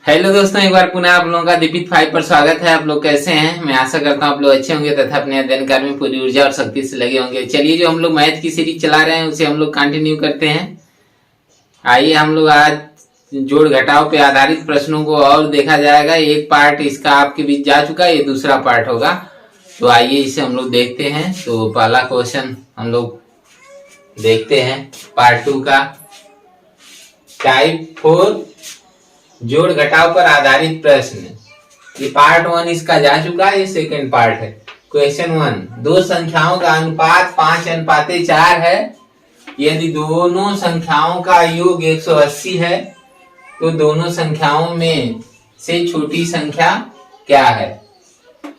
Hello दोस्तों, एक बार पुनः आप लोगों का दीपित 5 पर स्वागत है। आप लोग कैसे हैं? मैं आशा करता हूं आप लोग अच्छे होंगे तथा अपने अध्ययन कार्य में पूरी ऊर्जा और शक्ति से लगे होंगे। चलिए, जो हम लोग मैथ की सीरीज चला रहे हैं उसे हम लोग कंटिन्यू करते हैं। आइए, हम लोग आज जोड़ घटाव पे आधारित प्रश्नों को और देखा जाएगा। एक पार्ट इसका आपके बीच जा चुका है, ये दूसरा पार्ट होगा। तो आइए इसे हम लोग देखते हैं। तो पहला क्वेश्चन हम लोग देखते हैं पार्ट 2 का। टाइप 4 जोड़ घटाव पर आधारित प्रश्न। ये पार्ट 1 इसका जा चुका है, ये सेकंड पार्ट है। क्वेश्चन 1, दो संख्याओं का अनुपात 5:4 है। यदि दोनों संख्याओं का योग 180 है तो दोनों संख्याओं में से छोटी संख्या क्या है?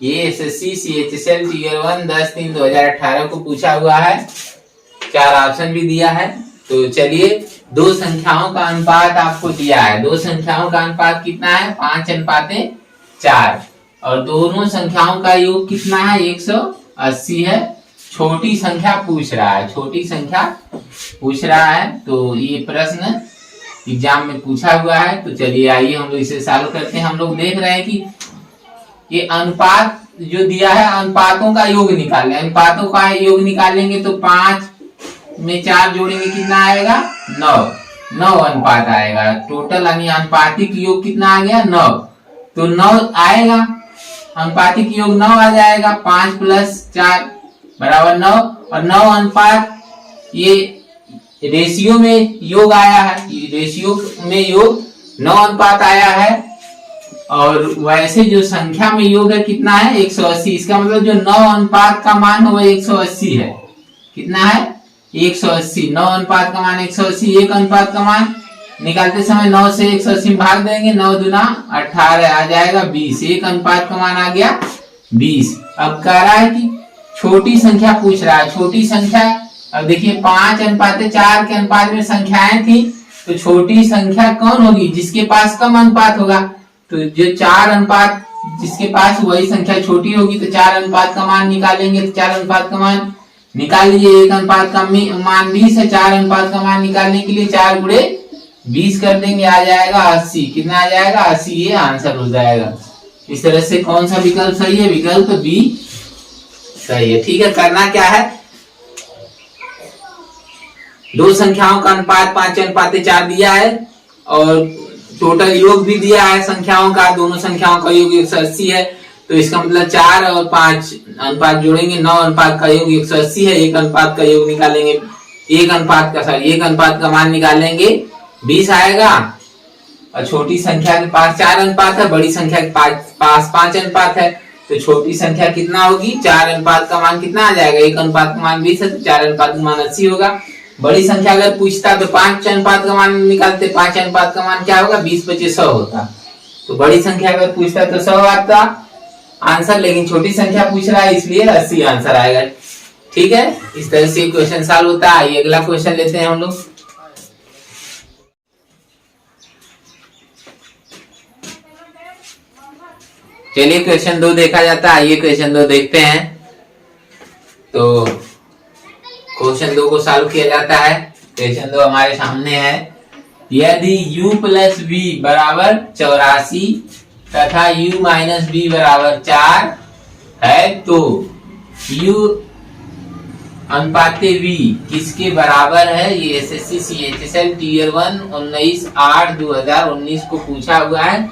ये एसएससी सीएचएसएल टीयर 1 10/3/2018 को पूछा हुआ है। 4 ऑप्शन भी दिया है। तो चलिए, दो संख्याओं का अनुपात आपको दिया है। दो संख्याओं का अनुपात कितना है? 5:4 और दोनों संख्याओं का योग कितना है? 180 है। छोटी संख्या पूछ रहा है, छोटी संख्या पूछ रहा है। तो ये प्रश्न एग्जाम में पूछा हुआ है। तो चलिए आइए हम लोग इसे सॉल्व करते हैं। हम लोग देख रहे हैं कि ये अनुपात जो दिया है, अनुपातों का योग निकाल लें। अनुपातों का योग निकालेंगे तो 5 में 4 जोड़ेंगे, कितना आएगा? 9 अनुपात आएगा। टोटल यानी अनुपातिक योग कितना आ गया? 9। तो 9 आएगा, अनुपातिक योग 9 आ जाएगा। 5 + 4 = 9 और 9 अनुपात ये रेशियो में योग आया है। रेशियो में योग 9 अनुपात आया है। और वैसे जो संख्या में योग है कितना है? 180। इसका मतलब जो 9 अनुपात का मान है वो 180 है। कितना है? 180। 9 अनुपात का मान 180। एक अनुपात का मान निकालते समय 9 से 180 में भाग देंगे। 9 दूना 18 आ जाएगा 20। एक अनुपात का मान आ गया 20। अब कह रहा है कि छोटी संख्या पूछ रहा है। छोटी संख्या, अब देखिए 5:4 के अनुपात में संख्याएं थी, तो छोटी संख्या कौन होगी? जिसके पास कम अनुपात होगा। तो जो 4 अनुपात जिसके पास वही संख्या छोटी होगी। तो 4 अनुपात का मान निकालेंगे तो 4 अनुपात का मान निकाल लीजिए। एक अनुपात का मान 20 है। 4 अनुपात का मान निकालने के लिए 4 × 20 कर देंगे, आ जाएगा 80। कितना आ जाएगा? 80। ये आंसर हो जाएगा। इस तरह से कौन सा विकल्प सही है? विकल्प बी सही है। ठीक है, करना क्या है? दो संख्याओं का अनुपात 5:4 दिया है और टोटल योग भी दिया है संख्याओं का। दोनों संख्याओं का योग 180 है। तो इसका मतलब 4 और 5 अनुपात जोड़ेंगे, 9 अनुपात का योग 180 है। एक अनुपात का योग निकालेंगे, एक अनुपात का मान निकालेंगे 20 आएगा। और छोटी संख्या के पास 4 अनुपात है, बड़ी संख्या के पास 5 अनुपात है। तो छोटी संख्या कितना होगी? 4 अनुपात का मान कितना आ जाएगा? एक अनुपात का मान 20 है तो 4 अनुपात का मान 80 होगा। बड़ी संख्या अगर पूछता तो 5 अनुपात का मान निकालते। 5 अनुपात का मान क्या होगा? 20 × 25 100 होता। तो बड़ी संख्या अगर पूछता तो 100 आता आंसर, लेकिन छोटी संख्या पूछ रहा है इसलिए 80 आंसर आएगा। ठीक है, इस तरह से क्वेश्चन सॉल्व होता है। आइए अगला क्वेश्चन लेते हैं हम लोग। चलिए क्वेश्चन 2 देखा जाता है। आइए क्वेश्चन 2 देखते हैं। तो क्वेश्चन 2 को सॉल्व किया जाता है। क्वेश्चन 2 हमारे सामने है। यदि u + v = 84 तथा u - v = 4 है तो u अनुपात v किसके बराबर है? ये एसएससी सीएचएसएल टीयर 1 19/8/2019 को पूछा हुआ है।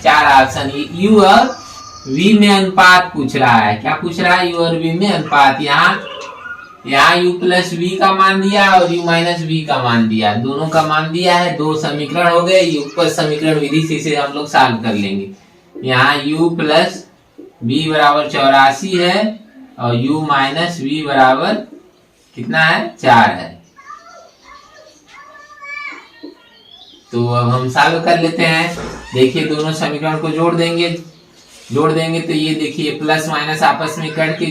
4 ऑप्शन। u और v में अनुपात पूछ रहा है। क्या पूछ रहा है? u और v में अनुपात। यहाँ u + v का मान दिया और u - v का मान दिया। दोनों का मान दिया है। 2 समीकरण हो गए। युगपत समीकरण विधि से इसे हम लोग सॉल्व कर लेंगे। यहाँ u + v = 84 है और u - v बराबर कितना है? 4 है। तो अब हम सॉल्व कर लेते हैं। देखिए, दोनों समीकरण को जोड़ देंगे तो ये देखिए प्लस माइनस आपस में कट के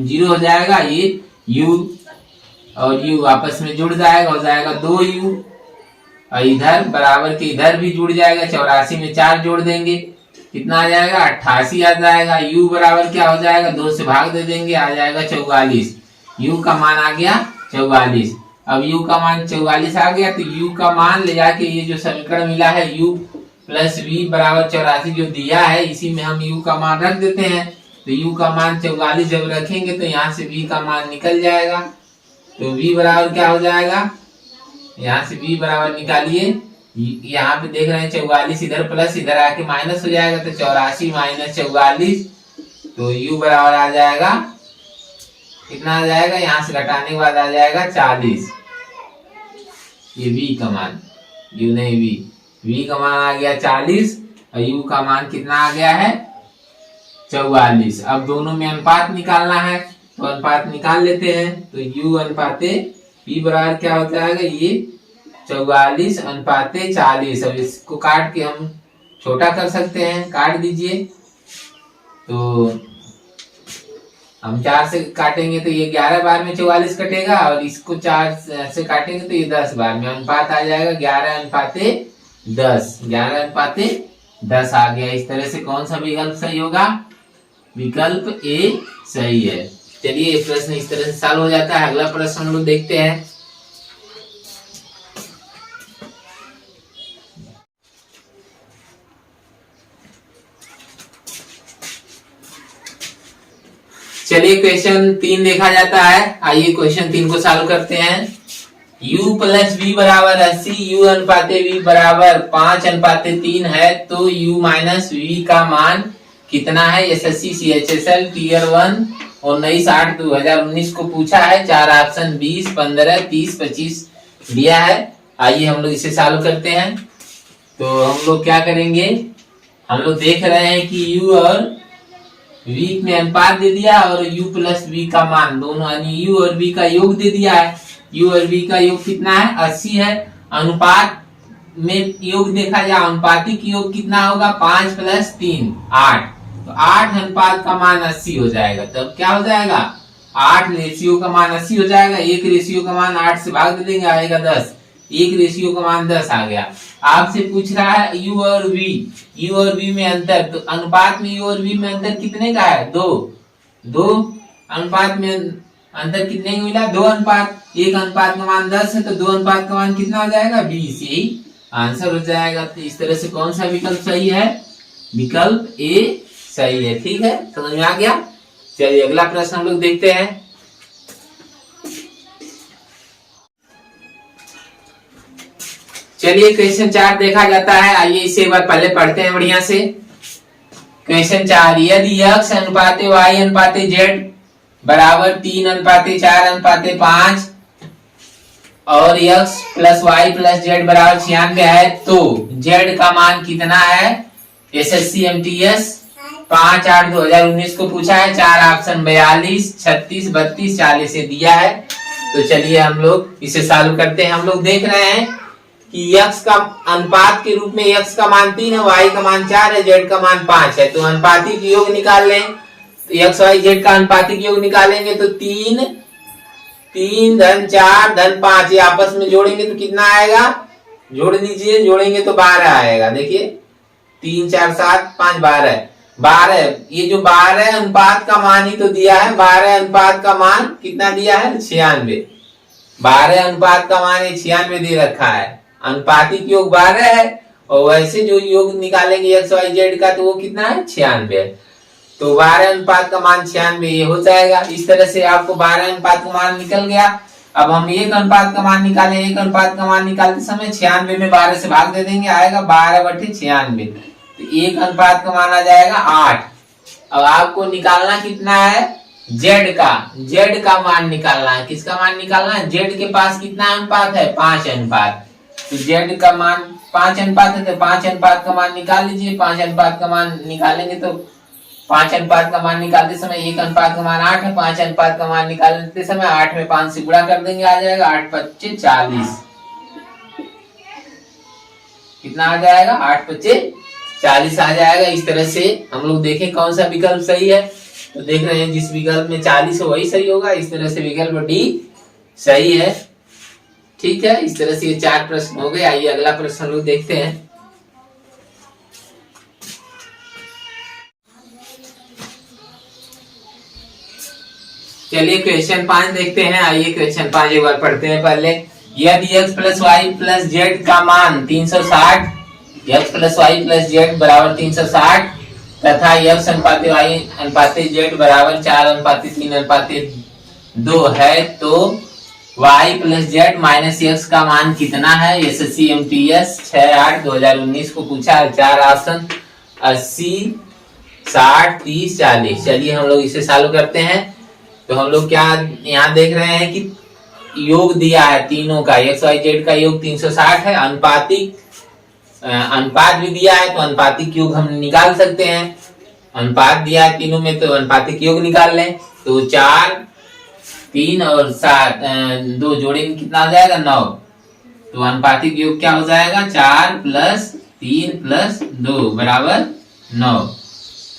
0 हो जाएगा। ये u और u आपस में जुड़ जाएगा, हो जाएगा 2u। और इधर बराबर के इधर भी जुड़ जाएगा। 84 में 4 जोड़ देंगे, कितना आ जाएगा? 88 आ जाएगा। u बराबर क्या हो जाएगा? 2 से भाग दे देंगे, आ जाएगा 44। u का मान आ गया 44। अब u का मान 44 आ गया तो u का मान ले जाके ये जो समीकरण मिला है u प्लस v बराबर 84 जो दिया है, इसी में हम u का मान रख देते हैं। तो u का मान 44 जब रखेंगे तो यहाँ से v का मान निकल जाएगा। तो v बराबर क्या हो जाएगा, यहाँ से v बराबर निकालिए, यहाँ पे देख रहे हैं 44, इधर प्लस इधर आके माइनस हो जाएगा, तो 84 माइनस 44, तो u बराबर आ जाएगा, कितना आ जाएगा, यहाँ से घटाने के बाद आ जाएगा 40। ये v का मान, u नहीं v का मान आ गया 40 और u का मान कितना आ गया है 44। अब दोनों में अनुपात निकालना है, तो अनुपात निकाल लेते हैं। तो u अनुपाते v बराबर क्या हो जाएगा, ये 44 अनुपाते 40। अब इसको काट के हम छोटा कर सकते हैं, काट दीजिए। तो हम 4 से काटेंगे तो ये 11 बार में 44 कटेगा, और इसको 4 से काटेंगे तो ये 10 बार में, अनुपात आ जाएगा 11 अनुपाते 10। 11 अनुपाते 10 आ गया। इस तरह से कौन सा विकल्प सही होगा, विकल्प ए सही है। चलिए ये प्रश्न इस तरह से सॉल्व हो जाता है। अगला प्रश्न हम लोग देखते हैं। चलिए क्वेश्चन 3 देखा जाता है। आइए क्वेश्चन 3 को सॉल्व करते हैं। u प्लस v बराबर 80, u अनुपाते v बराबर 5 अनुपाते 3 है, तो u माइनस v का मान कितना है। एसएससी CHSL टीयर 1 19/8/2019 को पूछा है। 4 ऑप्शन 20, 15, 30, 25 दिया है। आइए हम लोग इसे सॉल्व करते हैं। तो हम लोग क्या करेंगे, हम लोग देख रहे हैं कि u और v में अनुपात दे दिया और u प्लस v का मान, दोनों यानी u और v का योग दे दिया है। u और v का योग कितना है 80 है। अनुपात में योग देखा जाए, अनुपातिक योग कितना होगा 5 प्लस 3 8, तो 8 अनुपात का मान 80 हो जाएगा। तब क्या हो जाएगा, 8 रेशियो का मान 80 हो जाएगा। 1 रेशियो का मान 8 से भाग दे देंगे, आएगा 10। 1 रेशियो का मान 10 आ गया। आपसे पूछ रहा है u और v में अंतर, तो अनुपात में u और v में अंतर कितने का है 2 अनुपात में अंतर कितने का मिला 2 अनुपात। 1 अनुपात का मान 10 है, तो 2 अनुपात का मान कितना हो जाएगा 20। यही आंसर हो जाएगा। तो इस तरह से कौन सा विकल्प सही है, विकल्प ए सही है। ठीक है, समझ में आ गया। चलिए अगला प्रश्न हम लोग देखते हैं। चलिए क्वेश्चन 4 देखा जाता है। आइए इसे एक बार पहले पढ़ते हैं बढ़िया से। क्वेश्चन 4, यदि x अनुपाते y अनुपाते z बराबर 3 अनुपाते 4 अनुपाते 5 और x plus y plus z बराबर 96 है, तो z का मान कितना है। एसएससी एमटीएस 5/8/2019 को पूछा है। 4 ऑप्शन 42, 36, 32, 40 से दिया है। तो चलिए हम लोग इसे सॉल्व करते हैं। हम लोग देख रहे हैं कि x का अनुपात के रूप में x का मान 3 है, y का मान 4 है, z का मान 5 है। तो अनुपातिक योग निकाल लें। तो x y z का अनुपातिक योग निकालेंगे तो 3 धन 4 धन 5, ये आपस में जोड़ेंगे तो कितना आएगा, जोड़ लीजिए, जोड़ेंगे तो 12 आएगा। देखिए 3 4 7 5 12। ये जो 12 अनुपात का मान ही तो दिया है। 12 अनुपात का मान कितना दिया है 96। 12 अनुपात का मान 96 दे रखा है। अनुपातिक योग 12 है, और वैसे जो योग निकालेंगे x y z का तो वो कितना है 96। तो 12 अनुपात का मान 96 ये हो जाएगा। इस तरह से आपको 12 अनुपात का मान निकल गया। अब हम 1 अनुपात का मान निकालें। 1 अनुपात का मान निकालते समय 96 में 12 से भाग दे देंगे, आएगा 12/96। तो 1 अनुपात का मान आ जाएगा 8। अब आपको निकालना कितना है z का मान निकालना है। किसका मान निकालना है, z के पास कितना अनुपात है 5 अनुपात। तो z का मान 5 अनुपात है, तो 5 अनुपात का मान निकाल लीजिए। 5 अनुपात का मान निकालेंगे तो 5 अनुपात का मान निकालते समय 1 अनुपात का मान 8 है। 5 अनुपात का मान निकालते समय 8 में 5 से गुणा कर देंगे, आ जाएगा 8 25 40। कितना आ जाएगा 8 25 40 आ जाएगा। इस तरह से हम लोग देखें कौन सा विकल्प सही है। तो देख रहे हैं जिस विकल्प में 40 है वही सही होगा। इस तरह से विकल्प डी सही है। ठीक है, इस तरह से ये 4 प्रश्न हो गए। आइए अगला प्रश्न हम लोग देखते हैं। चलिए क्वेश्चन 5 देखते हैं। आइए क्वेश्चन 5 एक बार पढ़ते हैं पहले। यदि x plus y plus z का मान 360 x plus y plus z बराबर 360 तथा x अनुपात y अनुपात जेड बराबर 4:3:2 है, तो y plus Z minus x का मान कितना है? SSCMTS 6/8/2019 को पूछा है। 4 ऑप्शन 80, 60, 30, 40। चलिए हम लोग इसे सॉल्व करते हैं। तो हम लोग क्या यहाँ देख रहे हैं कि योग दिया है तीनों का, एक्स वाई जेड का योग 360 है। अनुपात भी दिया है, तो अनुपातिक योग हम निकाल सकते हैं। अनुपात दिया है तीनों में, तो अनुपातिक योग निकाल लें। तो 4, 3 और 7 2 जोड़ेंगे कितना हो जाएगा? 9। तो अनुपातिक योग क्या हो जाएगा? 4 प्लस 3 प्लस 2 बराबर 9।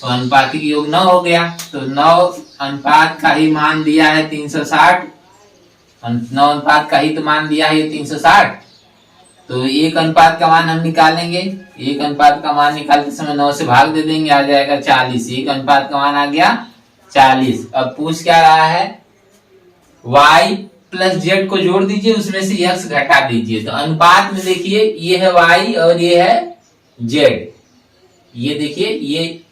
तो अनुपातिक योग 9 हो गया। तो 9 अनुपात का ही मान दिया है 360। 9 अनुपात का ही तो मान दिया है 360। तो एक अनुपात का मान हम निकालेंगे। एक अनुपात का मान निकालते समय 9 से भाग दे देंगे, आ जाएगा 40। एक अनुपात का मान आ गया 40। अब पूछ क्या रहा है? y प्लस जेड को जोड़ दीजिए, उसमें से x घटा दीजिए। तो अनुपात में देखिए ये है y और ये है z। ये देखिए ये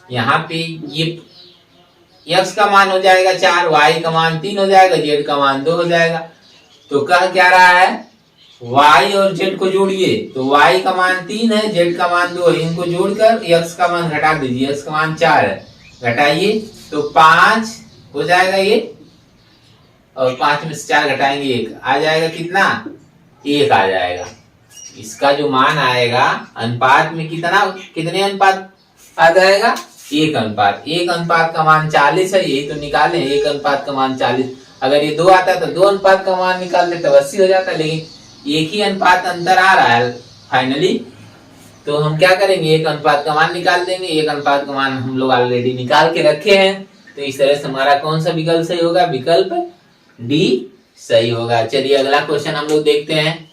यहाँ पे ये x का मान हो जाएगा 4, y का मान 3 हो जाएगा, z का मान 2 हो जाएगा। तो कह क्या रहा है? y और z को जोड़िए। तो y का मान 3 है, z का मान 2 है। इनको जोड़कर x का मान घटा दीजिए। x का मान 4 है, घटाइए तो 5 हो जाएगा ये, और 5 में से 4 घटाएंगे 1 आ जाएगा कितना? 1 आ जाएगा। इसका जो मान आएगा अनुपात में कितना, कितने अनुपात आ जाएगा? 1 अनुपात। 1 अनुपात का मान 40 है, यही तो निकालें। 1 अनुपात का मान 40। अगर ये 2 आता तो 2 अनुपात का मान निकालते तो 80 हो जाता, लेकिन एक ही अनुपात अंतर आ रहा है फाइनली। तो हम क्या करेंगे? 1 अनुपात का मान निकाल देंगे। 1 अनुपात का मान हम लोग ऑलरेडी निकाल के रखे हैं। तो इस तरह से हमारा कौन सा विकल्प सही होगा? विकल्प डी सही होगा। चलिए अगला क्वेश्चन हम लोग देखते हैं।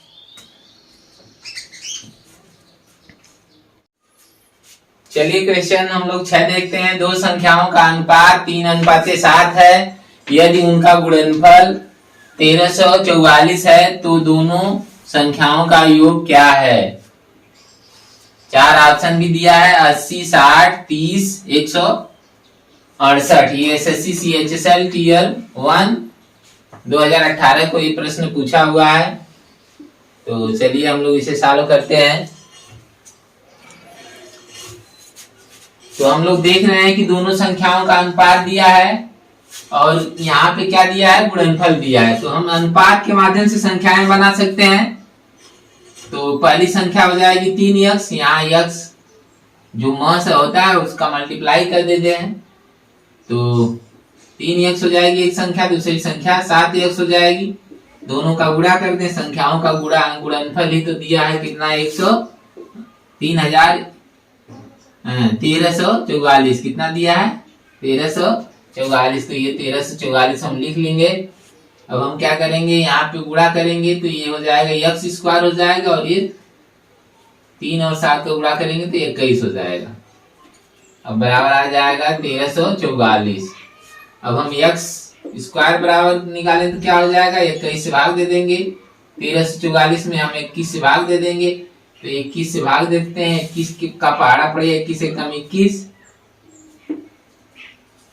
चलिए क्वेश्चन हम लोग 6 देखते हैं। दो संख्याओं का अनुपात 3:7 है। यदि उनका गुणनफल 1344 है तो दोनों संख्याओं का योग क्या है? 4 ऑप्शन भी दिया है, 80, 60, 30, 168। ये SSC CHSL Tier 1 2018 को ये प्रश्न पूछा हुआ है। तो चलिए हम लोग इसे सॉल्व करते हैं। तो हम लोग देख रहे हैं कि दोनों संख्याओं का अनुपात दिया है और यहाँ पे क्या दिया है? गुणनफल दिया है। तो हम अनुपात के माध्यम से संख्याएं बना सकते हैं। तो पहली संख्या हो जाएगी 3x, यहाँ x जो म से होता है उसका मल्टीप्लाई कर देते हैं। तो 3x हो जाएगी एक संख्या, दूसरी संख्या 7x हो जाएगी। दोनों का गुणा कर दें, संख्याओं का गुणनफल ही तो दिया है कितना? 1344 कितना दिया है? 1344। तो ये 1344 हम लिख लेंगे। अब हम क्या करेंगे? यहाँ पे गुणा करेंगे तो ये हो जाएगा x स्क्वायर हो जाएगा, और ये 3 और 7 को गुणा करेंगे तो 21 हो जाएगा। अब बराबर आ जाएगा 1344। अब हम x स्क्वायर बराबर निकालें तो क्या हो जाएगा? 21 से भाग दे देंगे। 1344 में हम 21 से भाग दे देंगे, तो 21 से भाग देते हैं। 21 का पहाड़ा पड़े 21 से कम 21,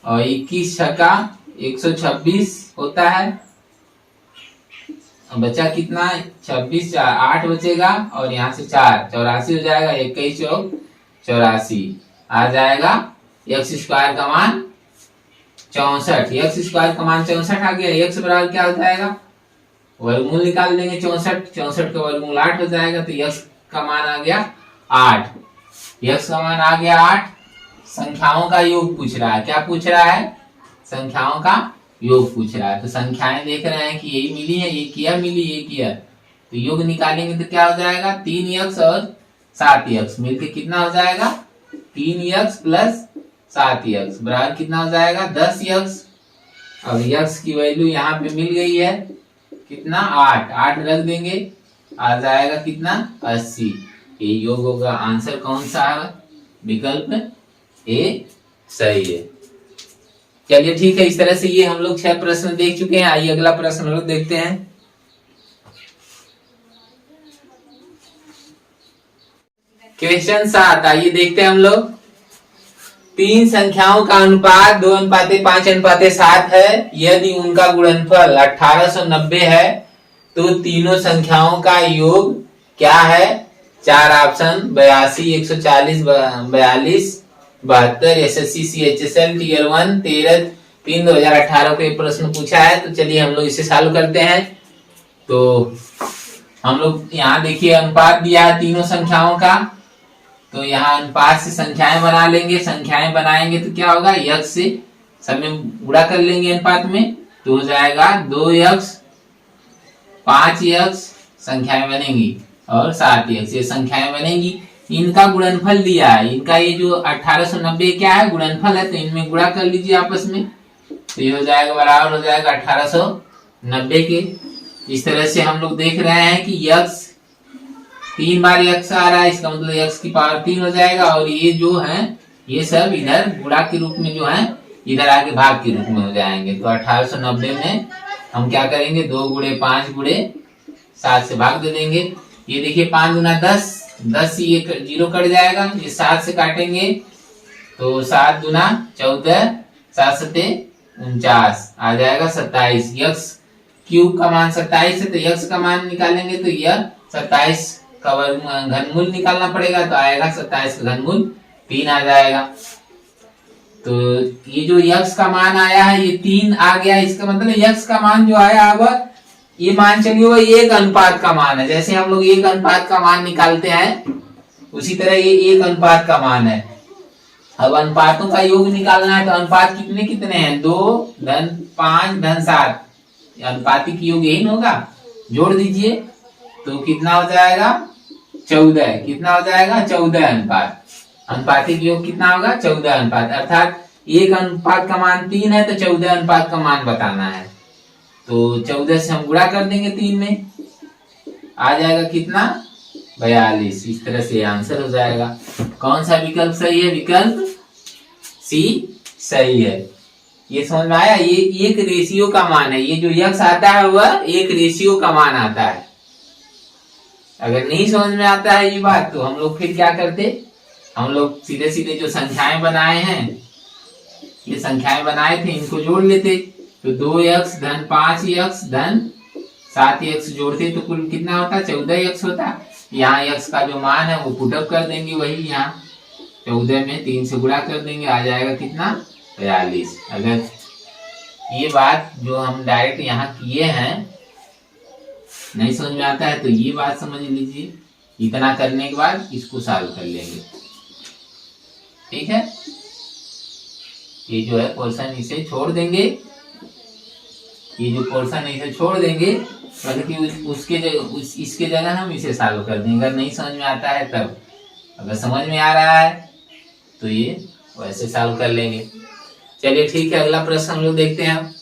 और 21 छक्का 126 होता है। बचा कितना? 26, 8 बचेगा, और यहाँ से 4 84 हो जाएगा। 21 चौक 84 आ जाएगा। एक्स स्क्वायर का मान 64। एक्स स्क्वायर का मान 64 आ गया। एक्स बराबर क्या हो जाएगा? वर्गमूल निकाल देंगे। 64 का वर्गमूल 8 हो जाएगा। तो एक्स का मान आ गया 8। एक्स का मान आ गया 8। संख्याओं का योग पूछ रहा है। क्या पूछ रहा है? संख्याओं का योग पूछ रहा है। तो संख्याएं देख रहे हैं कि यही मिली है, ये किया मिली, ये किया। तो योग निकालेंगे तो क्या हो जाएगा? 3x और 7x मिलके कितना हो जाएगा? 3x प्लस 7x बराबर कितना हो जाएगा? 10x। अब x की वैल्यू यहाँ पे मिल गई है कितना? 8 रख देंगे, आ जाएगा कितना? 80। ये योग होगा। आंसर कौन सा है? विकल्प ए सही है। चलिए ठीक है। इस तरह से ये हम लोग 6 प्रश्न देख चुके हैं। आइए अगला प्रश्न लोग देखते हैं। क्वेश्चन 7, आइए देखते हैं हम लोग। तीन संख्याओं का अनुपात 2:5:7 है। यदि उनका गुणनफल 1890 है तो तीनों संख्याओं का योग क्या है? 4 ऑप्शन 82, 140, 42, 72। एसएससी CHSL टीयर 1 13/3/2018 को एक प्रश्न पूछा है। तो चलिए हम लोग इसे सॉल्व करते हैं। तो हम लोग यहाँ देखिए अनुपात दिया है तीनों संख्याओं का, तो यहाँ अनुपात से संख्याएं बना लेंगे। संख्याएं बनाएंगे तो क्या होगा? यक्स से सब में गुणा कर लेंगे अनुपात में, तो हो जाएगा 2x 5x संख्याएं बनेंगी और 7x ये संख्याएं बनेंगी। इनका गुणनफल दिया है, इनका ये जो 1890 क्या है? गुणनफल है, तो इनमें गुणा कर लीजिए आपस में, तो ये हो जाएगा बराबर हो जाएगा 1890 के। इस तरह से हम लोग देख रहे हैं कि यक्स 3 बार यक्स आ रहा है, इसका मतलब यक्स की पावर 3 हो जाएगा। और ये जो है ये सब इधर गुणा के रूप में जो है इधर आके भाग के रूप में हो जाएंगे। तो 1890 में हम क्या करेंगे? 2 × 5 × 7 से भाग दे देंगे। ये देखिए 5 × 10, 10 ये 0 कट जाएगा, ये 7 से काटेंगे तो 7 × 14, 7 7 49 आ जाएगा 27। यक्स क्यूब का मान 27 है, तो यक्स का मान निकालेंगे तो यह 27 का घनमूल निकालना पड़ेगा, तो आएगा 27 का घनमूल 3 आ जाएगा। तो ये जो यक्स का मान आया है ये 3 आ गया, इसका मतलब यक्स का मान जो आया अब ये मान चलिए वो एक अनुपात का मान है। जैसे हम लोग एक अनुपात का मान निकालते हैं उसी तरह ये एक अनुपात का मान है। अब अनुपातों का योग निकालना है, तो अनुपात कितने कितने हैं? 2 धन 5 धन 7 अनुपातिक योग यही होगा, जोड़ दीजिए तो कितना हो जाएगा? 14। कितना हो जाएगा? 14 अनुपात। अनुपातिक योग कितना होगा? 14 अनुपात। अर्थात एक अनुपात का मान 3 है तो 14 अनुपात का मान बताना है। तो 14 से हम गुणा कर देंगे 3 में, आ जाएगा कितना? 42। इस तरह से आंसर हो जाएगा। कौन सा विकल्प सही है? विकल्प सी सही है। ये समझ में आया? ये एक रेशियो का मान है, ये जो यक्स आता है वह एक रेशियो का मान आता है। अगर नहीं समझ में आता है ये बात तो हम लोग फिर क्या करते? हम लोग सीधे सीधे जो संख्याएं बनाए हैं, ये संख्याएं बनाए थे इनको जोड़ लेते, तो 2x धन 5x धन 7x जोड़ते तो कुल कितना होता? 14x होता। यहाँ x का जो मान है वो पुटअप कर देंगे, वही यहाँ 14 में 3 से गुणा कर देंगे, आ जाएगा कितना? 42। अगर ये बात जो हम डायरेक्ट यहाँ किए हैं नहीं समझ में आता है तो ये बात समझ लीजिए। इतना करने के बाद इसको सॉल्व कर लेंगे, ठीक है? ये जो है पोर्शन इसे छोड़ देंगे, ये जो पोर्शन इसे छोड़ देंगे, मतलब कि उसके इसके जगह हम इसे सॉल्व कर देंगे। अगर नहीं समझ में आता है तब, अगर समझ में आ रहा है तो ये वैसे सॉल्व कर लेंगे। चलिए ठीक है, अगला प्रश्न हम लोग देखते हैं।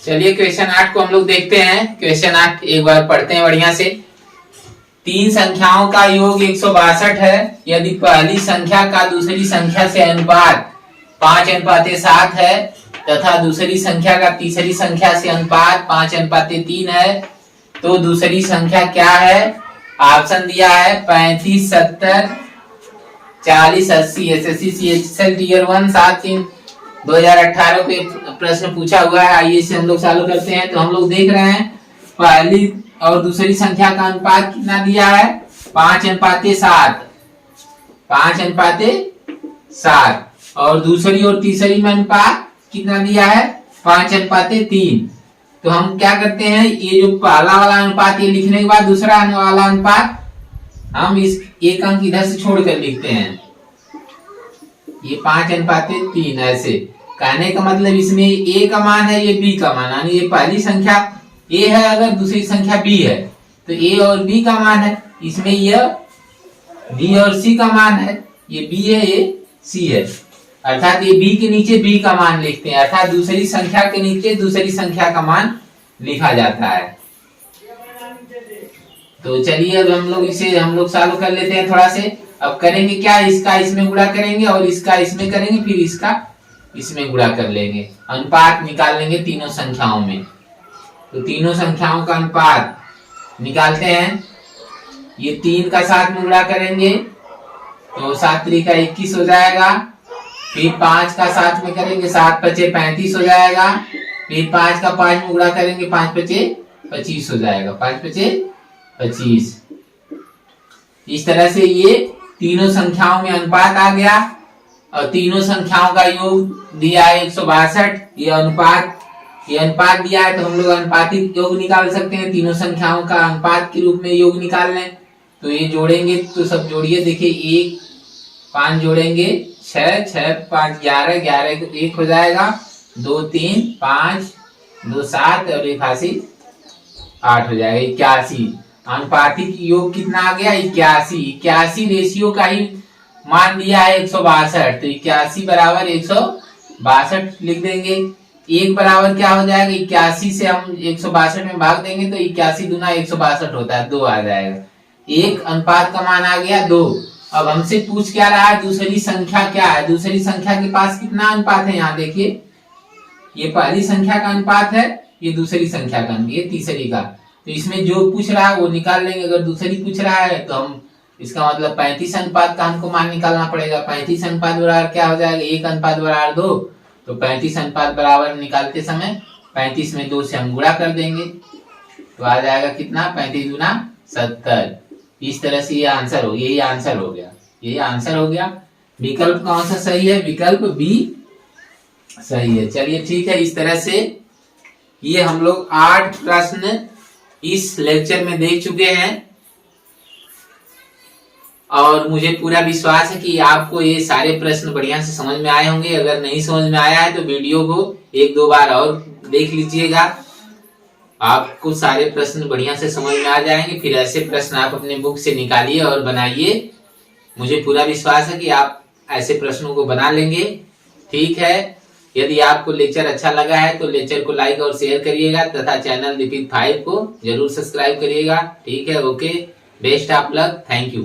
चलिए क्वेश्चन 8 को हम लोग देखते हैं। क्वेश्चन 8 एक बार पढ़ते हैं बढ़िया से। तीन संख्याओं का योग 162 है। यदि पहली संख्या का दूसरी संख्या से अनुपात 5:7 है तथा दूसरी संख्या का तीसरी संख्या से अनुपात 5:3 है, तो दूसरी संख्या क्या है? ऑप्शन दिया है 35, 70, 40, 80। एसएससी CHSL टीयर 1 7/3/2018 पे प्रश्न पूछा हुआ है। आइए इसे हम लोग चालू करते हैं। तो हम लोग देख रहे हैं पहली और दूसरी संख्या का अनुपात कितना दिया है? 5:7। 5:7 और दूसरी और तीसरी में अनुपात कितना दिया है? 5:3। तो हम क्या करते हैं, ये जो पहला वाला अनुपात ये लिखने के बाद दूसरा वाला अनुपात हम इस एक अंक इधर से छोड़कर लिखते हैं। ये 5:3 ऐसे कहने का मतलब इसमें ए का मान है, ये बी का मान, यानी ये पहली संख्या ए है, अगर दूसरी संख्या बी है तो ए और बी का मान है। इसमें यह बी और सी का मान है, ये बी है ये सी है, अर्थात ये बी के नीचे बी का मान लिखते हैं, अर्थात दूसरी संख्या के नीचे दूसरी संख्या का मान लिखा जाता है। तो चलिए अब हम लोग इसे हम लोग सॉल्व कर लेते हैं थोड़ा से। अब करेंगे क्या, इसका इसमें गुणा करेंगे और इसका इसमें करेंगे, फिर इसका इसमें गुणा कर लेंगे, अनुपात निकाल लेंगे तीनों संख्याओं में। तो तीनों संख्याओं का अनुपात निकालते हैं। ये 3 का 7 में गुणा करेंगे तो 7 त्रिका 21 हो जाएगा। फिर 5 का 7 में करेंगे 7 पचे 35 हो जाएगा। फिर 5 का 5 में गुणा करेंगे 5 पचे 25 हो जाएगा। 5 पचे 25। इस तरह से ये तीनों संख्याओं में अनुपात आ गया और तीनों संख्याओं का योग दिया है 162। ये अनुपात दिया है तो हम लोग अनुपातिक योग निकाल सकते हैं। तीनों संख्याओं का अनुपात के रूप में योग निकाल लें तो ये जोड़ेंगे तो सब जोड़िए। देखिए 1 5 जोड़ेंगे 6 6 5 11 11 1 हो जाएगा। 2 3 5 2 7 और 1 8 हो जाएगा 81। अनुपातिक योग कितना आ गया 81। 81 रेशियो का ही मान दिया है 162 तो 81 बराबर 162 लिख देंगे। 1 बराबर क्या हो जाएगा 81 से हम 162 में भाग देंगे तो 81 दूना 162 होता है 2 आ जाएगा। एक अनुपात का मान आ गया 2। अब हमसे पूछ क्या रहा है दूसरी संख्या क्या है। दूसरी संख्या के पास कितना अनुपात है यहाँ देखिए। ये पहली संख्या का अनुपात है, ये दूसरी संख्या का, ये तीसरी का। तो इसमें जो पूछ रहा है वो निकाल लेंगे। अगर दूसरी पूछ रहा है तो हम इसका मतलब 35 अनुपात का हमको मान निकालना पड़ेगा। 35 अनुपात बराबर क्या हो जाएगा 1 अनुपात बराबर 2। तो 35 अनुपात बराबर निकालते समय 35 में 2 से हम गुणा कर देंगे तो आ जाएगा कितना 35 दूना 70। इस तरह से ये आंसर हो गया। ये आंसर हो गया, ये आंसर हो गया। विकल्प कौन सा सही है, विकल्प बी सही है। चलिए ठीक है, इस तरह से ये हम लोग 8 प्रश्न इस लेक्चर में देख चुके हैं और मुझे पूरा विश्वास है कि आपको ये सारे प्रश्न बढ़िया से समझ में आए होंगे। अगर नहीं समझ में आया है तो वीडियो को 1-2 बार और देख लीजिएगा, आपको सारे प्रश्न बढ़िया से समझ में आ जाएंगे। फिर ऐसे प्रश्न आप अपने बुक से निकालिए और बनाइए। मुझे पूरा विश्वास है कि आप ऐसे प्रश्नों को बना लेंगे। ठीक है, यदि आपको लेक्चर अच्छा लगा है तो लेक्चर को लाइक और शेयर करिएगा तथा चैनल दीपित 5 को जरूर सब्सक्राइब करिएगा। ठीक है, okay, best of luck, thank you.